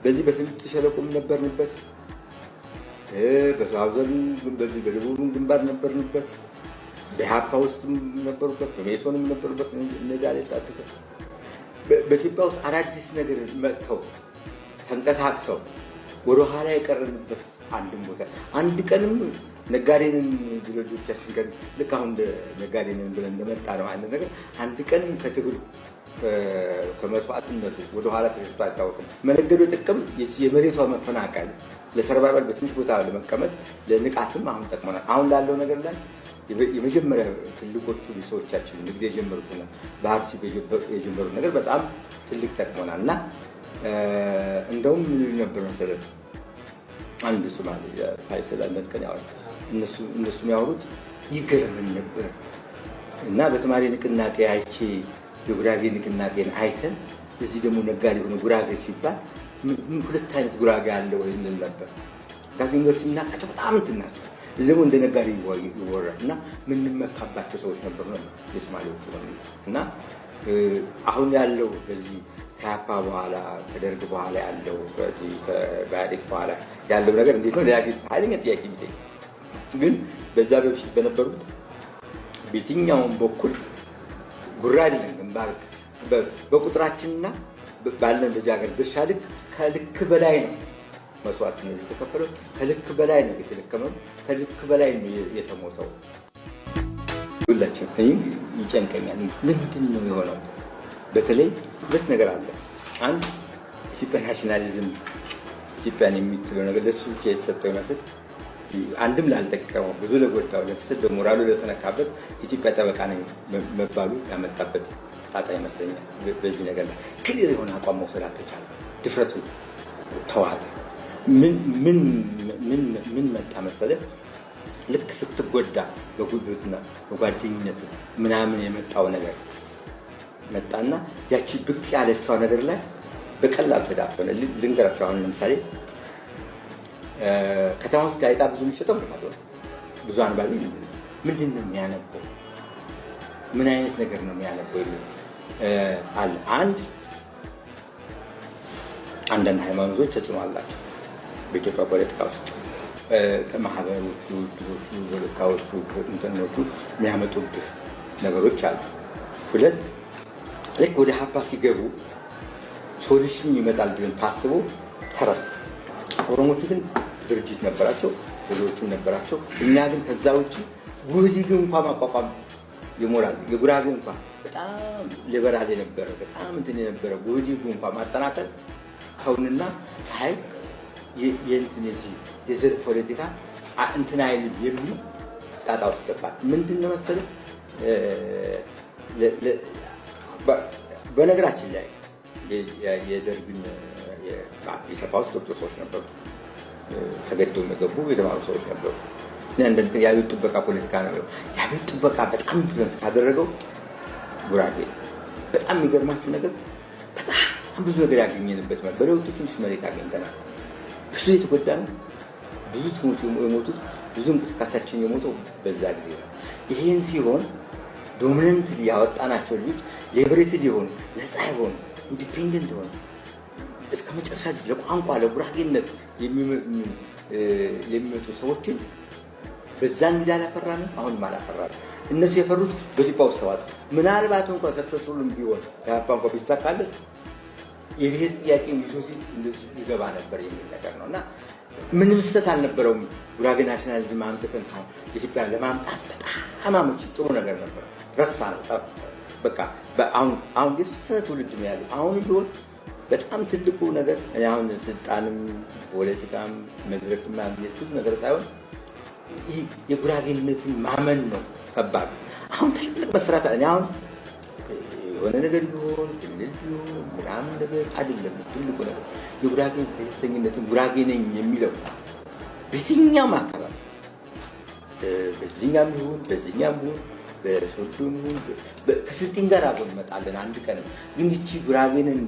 በዚህ በስምጥ ሸለቆም ነበርንበት፣ በሳውዘርን በዚህ በደቡብም ግንባር ነበርንበት፣ በኢህአፓ ውስጥም ነበሩበት፣ በሜሶንም ነበሩበት። እነዳለ ታደሰ በኢትዮጵያ ውስጥ አዳዲስ ነገር መጥተው ተንቀሳቅሰው ወደ ኋላ የቀረንበት አንድም ቦታ አንድ ቀንም ነጋዴንን ድርጅቶቻችን ቀን ልክ አሁን ነጋዴንን ብለን እንደመጣ ነው አይነት ነገር አንድ ቀን ከትግል ከመስዋዕትነቱ ወደ ኋላ ተሽቶ አይታወቅም። መነገዱ ጥቅም የመሬቷ መፈናቀል ለሰርቫይቫል በትንሽ ቦታ ለመቀመጥ ለንቃትም አሁን ጠቅሞናል። አሁን ላለው ነገር ላይ የመጀመሪያ ትልቆቹ ሰዎቻችን ንግድ የጀመሩትና በሀብሲ የጀመሩት ነገር በጣም ትልቅ ጠቅሞናል እና እንደውም ምን ነበር መሰለህ አንድ ሶማሌ ፋይሰል አንድ ቀን ያወራ እነሱ የሚያወሩት ይገርምን ነበር እና በተማሪ ንቅናቄ አይቼ የጉራጌ ንቅናቄን አይተን እዚህ ደግሞ ነጋዴ ሆነ ጉራጌ ሲባል ሁለት አይነት ጉራጌ አለ ወይ እንል ነበር። ጋር ዩኒቨርሲቲ እናቃቸው በጣም እንትን ናቸው። እዚህ ደግሞ እንደ ነጋዴ ይወራል እና ምንመካባቸው ሰዎች ነበሩ ነው የሶማሌዎቹ እና አሁን ያለው በዚህ ከኢህአፓ በኋላ ከደርግ በኋላ ያለው በዚህ ከኢህአዴግ በኋላ ያለው ነገር እንዴት ነው? ኃይለኛ ጥያቄ የሚጠይቅ ግን በዛ በፊት በነበሩት በየትኛውም በኩል ጉራ አይደለም ግንባር በቁጥራችንና ባለን በዚህ ሀገር ድርሻ ልክ ከልክ በላይ ነው መስዋዕትነት የተከፈለው፣ ከልክ በላይ ነው የተደከመው፣ ከልክ በላይ ነው የተሞተው። ሁላችን እኔም ይጨንቀኛል። ለምንድን ነው የሆነው? በተለይ ሁለት ነገር አለ። አንድ ኢትዮጵያ ናሽናሊዝም ኢትዮጵያን የሚትለው ነገር ለሱ ብቻ የተሰጠው ይመስል አንድም ላልጠቀመው ብዙ ለጎዳው ለተሰደው ሞራሉ ለተነካበት ኢትዮጵያ ጠበቃ ነኝ መባሉ ያመጣበት ጣጣ ይመስለኛል። በዚህ ነገር ላይ ክሊር የሆነ አቋም መውሰድ አልተቻለ። ድፍረቱ ተዋጠ። ምን መጣ መሰለህ? ልክ ስትጎዳ በጉልበትና በጓደኝነት ምናምን የመጣው ነገር መጣና ያቺ ብቅ ያለችው ነገር ላይ በቀላሉ ተዳፈነ። ልንገራቸው። አሁን ለምሳሌ ከተማ ውስጥ ጋዜጣ ብዙ የሚሸጠው ምክንያቱ ብዙ አንባቢ ምንድን ነው የሚያነበው? ምን አይነት ነገር ነው የሚያነበው አለ። አንዳንድ ሃይማኖቶች ተጽዕኖ አላቸው በኢትዮጵያ ፖለቲካ ውስጥ ከማህበሮቹ ድሮቹ ፖለቲካዎቹ እንትኖቹ የሚያመጡብህ ነገሮች አሉ። ሁለት ልክ ወደ ሀፓ ሲገቡ ሶሉሽን ይመጣል ብለን ታስቦ ተረሳ። ኦሮሞቹ ግን ድርጅት ነበራቸው፣ ብዙዎቹም ነበራቸው። እኛ ግን ከዛ ውጭ ጉህዲግ እንኳን ማቋቋም ይሞላል። የጉራጌ እንኳን በጣም ሊበራል የነበረ በጣም እንትን የነበረ ጉህዲግ እንኳን ማጠናከር ከውንና አይ የእንትን የዘር ፖለቲካ እንትን አይልም የሚል ጣጣ ውስጥ ገባል። ምንድን ነው መሰለህ በነገራችን ላይ የደርግን የሰፋ ውስጥ ጥሩ ሰዎች ነበሩ፣ ተገደው የገቡ የተማሩ ሰዎች ነበሩ። አንዳንድ የአብዮት ጥበቃ ፖለቲካ ነው። የአብዮት ጥበቃ በጣም ኢንፍሉዌንስ ካደረገው ጉራጌ በጣም የሚገርማችሁ ነገር በጣም ብዙ ነገር ያገኘንበት ማለት በለውጡ ትንሽ መሬት አገኝተናል። ብዙ የተጎዳ ነው። ብዙ ትሞች የሞቱት ብዙ እንቅስቃሴያችን የሞተው በዛ ጊዜ ነው። ይሄን ሲሆን ዶሚናንት ያወጣናቸው ልጆች ሊበሬትድ የሆኑ ነፃ የሆኑ ኢንዲፔንደንት የሆኑ እስከ መጨረሻ ድረስ ለቋንቋ ለጉራጌነት የሚመጡ ሰዎችን በዛን ጊዜ አላፈራንም፣ አሁንም አላፈራንም። እነሱ የፈሩት በኢትዮጵያ ውስጥ ተዋጡ። ምናልባት እንኳን ሰክሰስፉልም ቢሆን ከኢህአፓ እንኳን ቢሳካለት የብሔር ጥያቄ ይዞት እንደዚህ ይገባ ነበር የሚል ነገር ነው እና ምንም ስህተት አልነበረውም። ጉራጌ ናሽናሊዝም አምጥተን ኢትዮጵያ ለማምጣት በጣም አመቺ ጥሩ ነገር ነበር። ረሳ ነው በቃ አሁን የተወሰነ ትውልድ ነው ያለው። አሁን ቢሆን በጣም ትልቁ ነገር አሁን ስልጣንም ፖለቲካም መድረክም ማግኘት ብዙ ነገር ሳይሆን ይህ የጉራጌነትን ማመን ነው ከባድ። አሁን ትልቅ መስራት አሁን የሆነ ነገር ቢሆን ክልል ቢሆን ምናምን ነገር አይደለም። ትልቁ ነገር የጉራጌ ብሔርተኝነትን ጉራጌ ነኝ የሚለው በየትኛውም አካባቢ በዚህኛም ቢሆን በዚህኛም ቢሆን በሶዶም ይሁን ከስልጤን ጋር አብሮ እንመጣለን አንድ ቀን። ግን ይቺ ጉራጌንን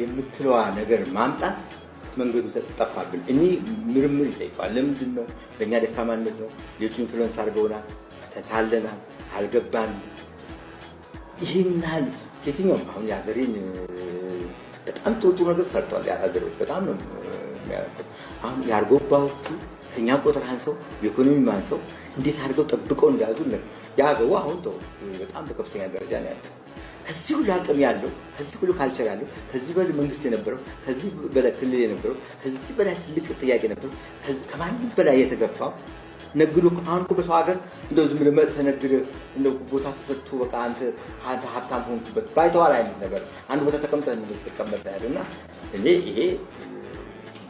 የምትለዋ ነገር ማምጣት መንገዱ ተጠፋብን። እኔ ምርምር ይጠይቃል። ለምንድን ነው? በእኛ ደካማነት ነው። ሌሎቹ ኢንፍሉዌንስ አድርገውናል፣ ተታለናል፣ አልገባንም። ይህን ያህል የትኛውም አሁን የሀገሬን በጣም ጥሩ ነገር ሰርቷል። ያገሮች በጣም ነው የሚያደርጉት። አሁን የአርጎባዎቹ ከኛ ቁጥር አንሰው የኢኮኖሚ ማንሰው እንዴት አድርገው ጠብቀው እንዳያዙ ያገው አሁን ተው በጣም በከፍተኛ ደረጃ ነው ያለው። ከዚህ ሁሉ አቅም ያለው ከዚህ ሁሉ ካልቸር ያለው ከዚህ በላይ መንግስት የነበረው ከዚህ በላይ ክልል የነበረው ከዚህ በላይ ትልቅ ጥያቄ ነበረው ከማንም በላይ የተገፋው ነግዶ አሁን እኮ በሰው ሀገር እንደው ዝም ብለህ መጥተህ ነግደህ እንደው ቦታ ተሰጥቶ በቃ አንተ ሀብታም ሆንክበት ባይተዋል አይነት ነገር አንድ ቦታ ተቀምጠህ እንድትቀመጥ ያለና እኔ ይሄ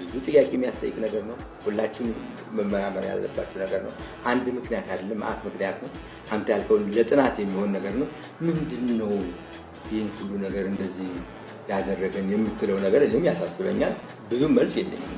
ብዙ ጥያቄ የሚያስጠይቅ ነገር ነው። ሁላችሁም መመራመር ያለባችሁ ነገር ነው። አንድ ምክንያት አይደለም፣ አት ምክንያት ነው። አንተ ያልከውን ለጥናት የሚሆን ነገር ነው። ምንድነው ይህን ሁሉ ነገር እንደዚህ ያደረገን የምትለው ነገር እኔም ያሳስበኛል። ብዙ መልስ የለኝም።